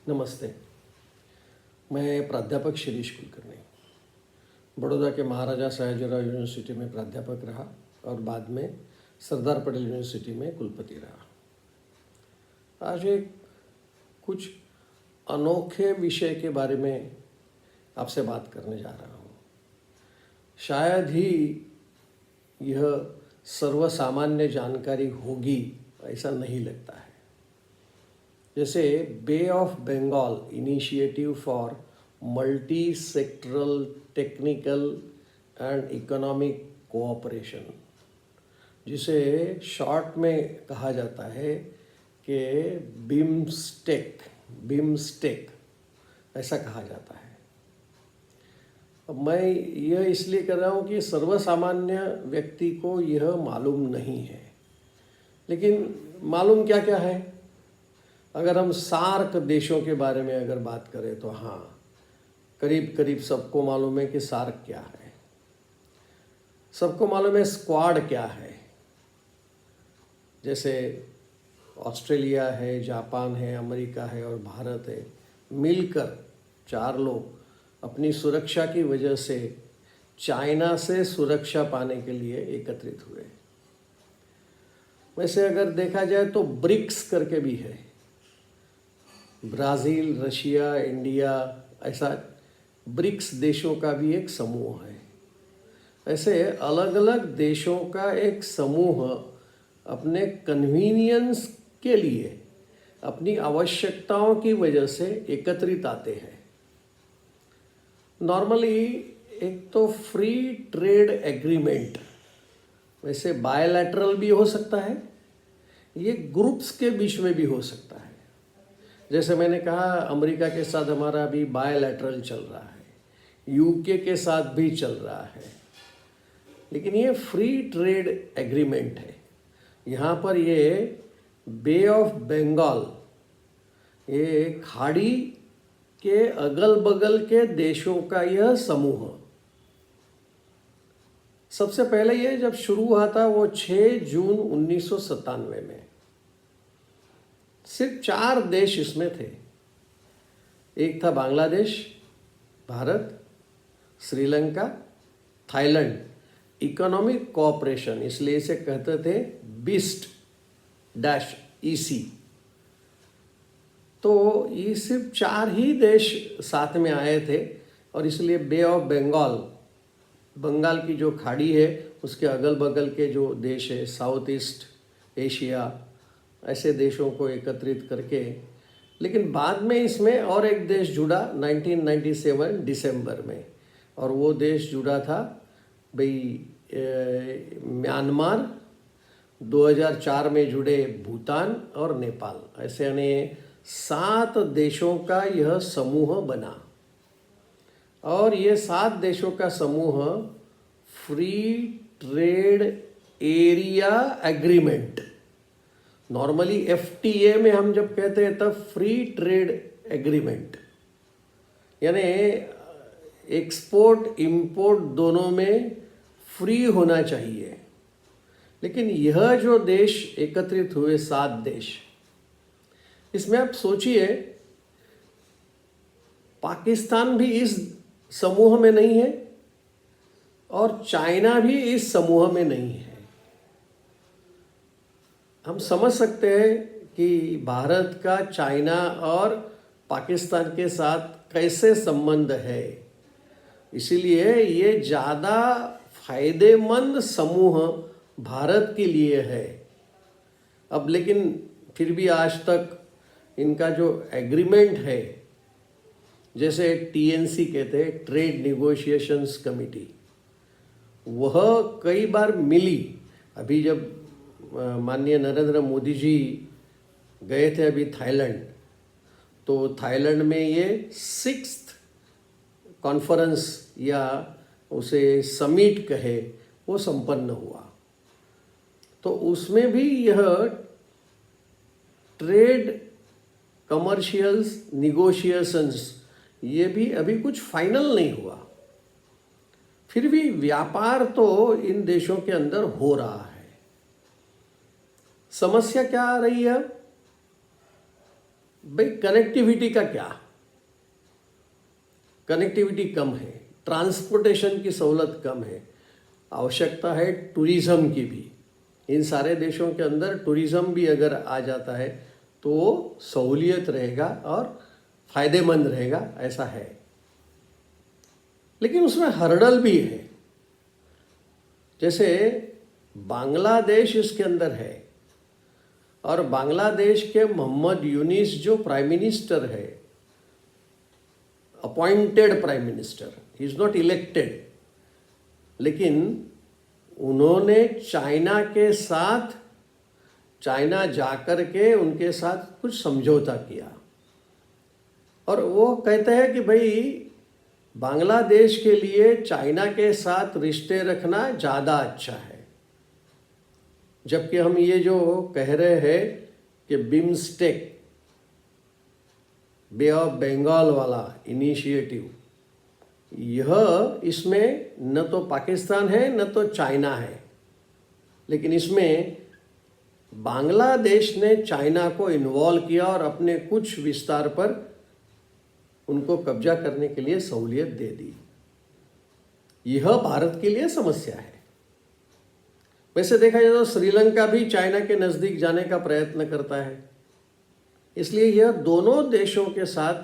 नमस्ते। मैं प्राध्यापक शिरीष कुलकर्णी बड़ौदा के महाराजा सयाजीराव यूनिवर्सिटी में प्राध्यापक रहा और बाद में सरदार पटेल यूनिवर्सिटी में कुलपति रहा। आज एक कुछ अनोखे विषय के बारे में आपसे बात करने जा रहा हूँ। शायद ही यह सर्वसामान्य जानकारी होगी ऐसा नहीं लगता है। जैसे bay of Bengal initiative for multi sectoral technical and economic cooperation, जिसे शॉर्ट में कहा जाता है कि बिम्स्टेक ऐसा कहा जाता है। अब मैं यह इसलिए कर रहा हूँ कि सर्वसामान्य व्यक्ति को यह मालूम नहीं है, लेकिन मालूम क्या क्या है। अगर हम सार्क देशों के बारे में अगर बात करें तो हाँ, करीब करीब सबको मालूम है कि सार्क क्या है। सबको मालूम है स्क्वाड क्या है। जैसे ऑस्ट्रेलिया है, जापान है, अमेरिका है और भारत है, मिलकर 4 लोग अपनी सुरक्षा की वजह से चाइना से सुरक्षा पाने के लिए एकत्रित हुए। वैसे अगर देखा जाए तो ब्रिक्स करके भी है, ब्राज़ील, रशिया, इंडिया, ऐसा ब्रिक्स देशों का भी एक समूह है। ऐसे अलग अलग देशों का एक समूह अपने कन्वीनियंस के लिए, अपनी आवश्यकताओं की वजह से एकत्रित आते हैं। नॉर्मली एक तो फ्री ट्रेड एग्रीमेंट, वैसे बायलैटरल भी हो सकता है, ये ग्रुप्स के बीच में भी हो सकता है। जैसे मैंने कहा, अमेरिका के साथ हमारा अभी बायलैटरल चल रहा है, यूके के साथ भी चल रहा है, लेकिन ये फ्री ट्रेड एग्रीमेंट है। यहाँ पर ये बे ऑफ बंगाल, ये खाड़ी के अगल बगल के देशों का यह समूह, सबसे पहले ये जब शुरू हुआ था वो 6 जून 1997 में। सिर्फ 4 देश इसमें थे। एक था Bangladesh, Bharat, Sri Lanka, Thailand. Economic cooperation, इसलिए इसे कहते थे BIST-EC। तो ये सिर्फ 4 ही देश साथ में आए थे और इसलिए बे ऑफ बंगाल, बंगाल की जो खाड़ी है उसके अगल बगल के जो देश है, साउथ ईस्ट एशिया, ऐसे देशों को एकत्रित करके। लेकिन बाद में इसमें और एक देश जुड़ा 1997 दिसंबर में, और वो देश जुड़ा था म्यांमार। 2004 में जुड़े भूटान और नेपाल। ऐसे यानी 7 देशों का यह समूह बना, और ये 7 देशों का समूह free trade area agreement, normally FTA में हम जब कहते हैं तब फ्री ट्रेड एग्रीमेंट, यानी एक्सपोर्ट इंपोर्ट दोनों में फ्री होना चाहिए। लेकिन यह जो देश एकत्रित हुए 7 देश, इसमें आप सोचिए, पाकिस्तान भी इस समूह में नहीं है और चाइना भी इस समूह में नहीं है। हम समझ सकते हैं कि भारत का चाइना और पाकिस्तान के साथ कैसे संबंध है, इसीलिए ये ज़्यादा फायदेमंद समूह भारत के लिए है। अब लेकिन फिर भी आज तक इनका जो एग्रीमेंट है, जैसे TNC कहते हैं, ट्रेड निगोशिएशंस कमिटी, वह कई बार मिली। अभी जब माननीय नरेंद्र मोदी जी गए थे अभी थाईलैंड, तो थाईलैंड में ये 6th कॉन्फ्रेंस या उसे समिट कहे, वो संपन्न हुआ। तो उसमें भी यह ट्रेड कमर्शियल्स निगोशिएशंस, ये भी अभी कुछ फाइनल नहीं हुआ। फिर भी व्यापार तो इन देशों के अंदर हो रहा है। समस्या क्या आ रही है? भाई कनेक्टिविटी का क्या, कनेक्टिविटी कम है, ट्रांसपोर्टेशन की सहूलत कम है, आवश्यकता है टूरिज़्म की भी। इन सारे देशों के अंदर टूरिज़्म भी अगर आ जाता है तो सहूलियत रहेगा और फ़ायदेमंद रहेगा, ऐसा है। लेकिन उसमें हर्डल भी है। जैसे बांग्लादेश इसके अंदर है और बांग्लादेश के मोहम्मद यूनिस जो प्राइम मिनिस्टर है, appointed prime minister, he is not elected, लेकिन उन्होंने चाइना के साथ, चाइना जाकर के उनके साथ कुछ समझौता किया और वो कहते हैं कि भाई बांग्लादेश के लिए चाइना के साथ रिश्ते रखना ज़्यादा अच्छा है। जबकि हम ये जो कह रहे हैं कि बिम्स्टेक, बे ऑफ बंगाल वाला इनिशिएटिव, यह इसमें न तो पाकिस्तान है न तो चाइना है, लेकिन इसमें बांग्लादेश ने चाइना को इन्वॉल्व किया और अपने कुछ विस्तार पर उनको कब्जा करने के लिए सहूलियत दे दी। यह भारत के लिए समस्या है। वैसे देखा जाए तो श्रीलंका भी चाइना के नज़दीक जाने का प्रयत्न करता है। इसलिए यह दोनों देशों के साथ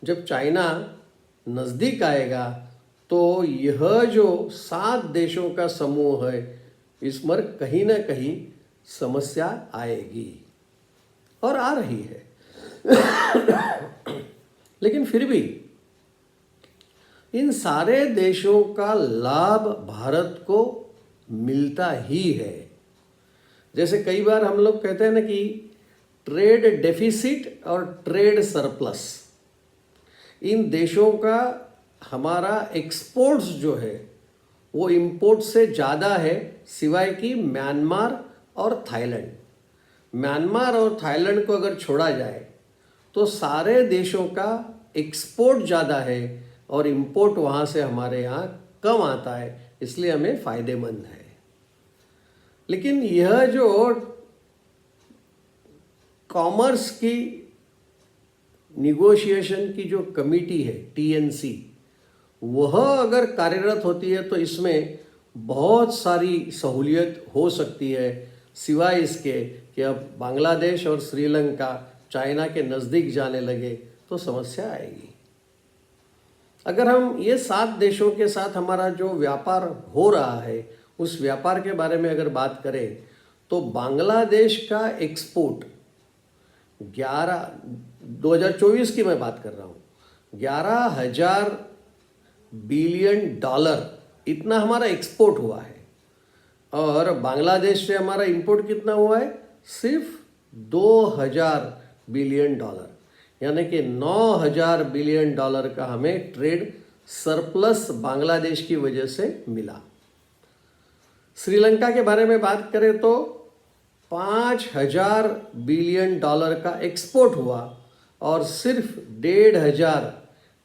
जब चाइना नज़दीक आएगा तो यह जो 7 देशों का समूह है, इसमें कहीं ना कहीं समस्या आएगी और आ रही है। लेकिन फिर भी इन सारे देशों का लाभ भारत को मिलता ही है। जैसे कई बार हम लोग कहते हैं ना कि ट्रेड डेफिसिट और ट्रेड सरप्लस, इन देशों का हमारा एक्सपोर्ट्स जो है वो इंपोर्ट से ज़्यादा है, सिवाय कि म्यांमार और थाईलैंड। म्यांमार और थाईलैंड को अगर छोड़ा जाए तो सारे देशों का एक्सपोर्ट ज़्यादा है और इंपोर्ट वहाँ से हमारे यहाँ कम आता है, इसलिए हमें फ़ायदेमंद है। लेकिन यह जो कॉमर्स की निगोशिएशन की जो कमिटी है TNC, वह अगर कार्यरत होती है तो इसमें बहुत सारी सहूलियत हो सकती है, सिवाय इसके कि अब बांग्लादेश और श्रीलंका चाइना के नज़दीक जाने लगे तो समस्या आएगी। अगर हम ये 7 देशों के साथ हमारा जो व्यापार हो रहा है उस व्यापार के बारे में अगर बात करें तो बांग्लादेश का एक्सपोर्ट 2024 की मैं बात कर रहा हूँ, 11,000 बिलियन डॉलर इतना हमारा एक्सपोर्ट हुआ है। और बांग्लादेश से हमारा इंपोर्ट कितना हुआ है? सिर्फ 2,000 बिलियन डॉलर, यानी कि 9,000 बिलियन डॉलर का हमें ट्रेड सरप्लस बांग्लादेश की वजह से मिला। श्रीलंका के बारे में बात करें तो 5,000 बिलियन डॉलर का एक्सपोर्ट हुआ और सिर्फ 1,500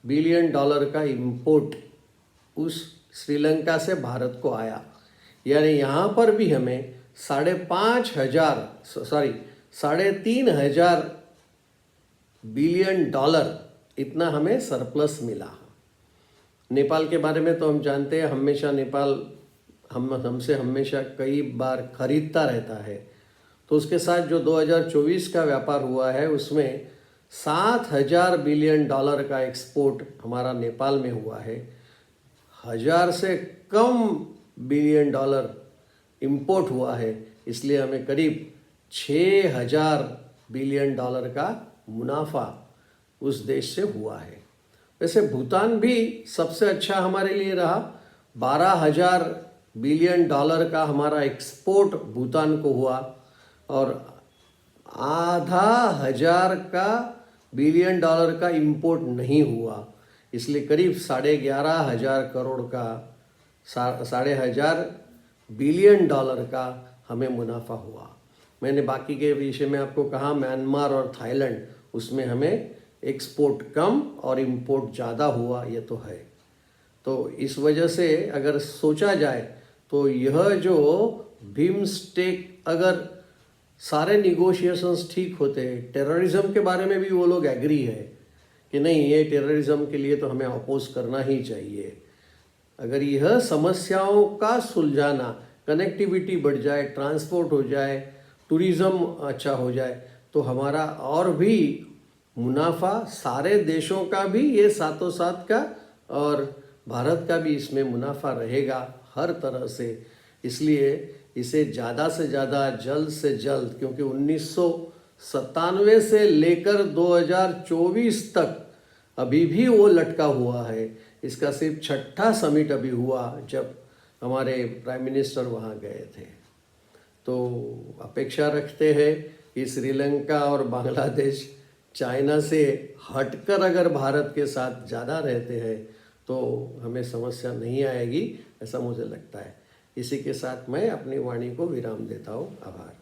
बिलियन डॉलर का इंपोर्ट उस श्रीलंका से भारत को आया। यानी यहाँ पर भी हमें 3,500 बिलियन डॉलर इतना हमें सरप्लस मिला। नेपाल के बारे में तो हम जानते हैं, हमेशा नेपाल हमसे हमेशा कई बार खरीदता रहता है। तो उसके साथ जो 2024 का व्यापार हुआ है उसमें 7,000 बिलियन डॉलर का एक्सपोर्ट हमारा नेपाल में हुआ है। 1,000 से कम बिलियन डॉलर इंपोर्ट हुआ है, इसलिए हमें करीब 6,000 बिलियन डॉलर का मुनाफा उस देश से हुआ है। वैसे भूटान भी सबसे अच्छा हमारे लिए रहा। 12,000 बिलियन डॉलर का हमारा एक्सपोर्ट भूटान को हुआ और 5,500 का बिलियन डॉलर का इंपोर्ट नहीं हुआ, इसलिए करीब 11,500 करोड़ का 11,500 बिलियन डॉलर का हमें मुनाफा हुआ। मैंने बाकी के विषय में आपको कहा, म्यांमार और थाईलैंड, उसमें हमें एक्सपोर्ट कम और इंपोर्ट ज़्यादा हुआ, ये तो है। तो इस वजह से अगर सोचा जाए तो यह जो बिम्स्टेक अगर सारे निगोशिएशंस ठीक होते हैं। टेररिज्म के बारे में भी वो लोग एग्री है कि नहीं, ये टेररिज्म के लिए तो हमें अपोज करना ही चाहिए। अगर यह समस्याओं का सुलझाना, कनेक्टिविटी बढ़ जाए, ट्रांसपोर्ट हो जाए, टूरिज़्म अच्छा हो जाए, तो हमारा और भी मुनाफा, सारे देशों का भी ये साथों साथ का, और भारत का भी इसमें मुनाफा रहेगा हर तरह से। इसलिए इसे ज़्यादा से ज़्यादा, जल्द से जल्द, क्योंकि 1997 से लेकर 2024 तक अभी भी वो लटका हुआ है। इसका सिर्फ छठा समिट अभी हुआ जब हमारे प्राइम मिनिस्टर वहाँ गए थे। तो अपेक्षा रखते हैं कि श्रीलंका और बांग्लादेश चाइना से हटकर अगर भारत के साथ ज़्यादा रहते हैं तो हमें समस्या नहीं आएगी, ऐसा मुझे लगता है। इसी के साथ मैं अपनी वाणी को विराम देता हूँ। आभार।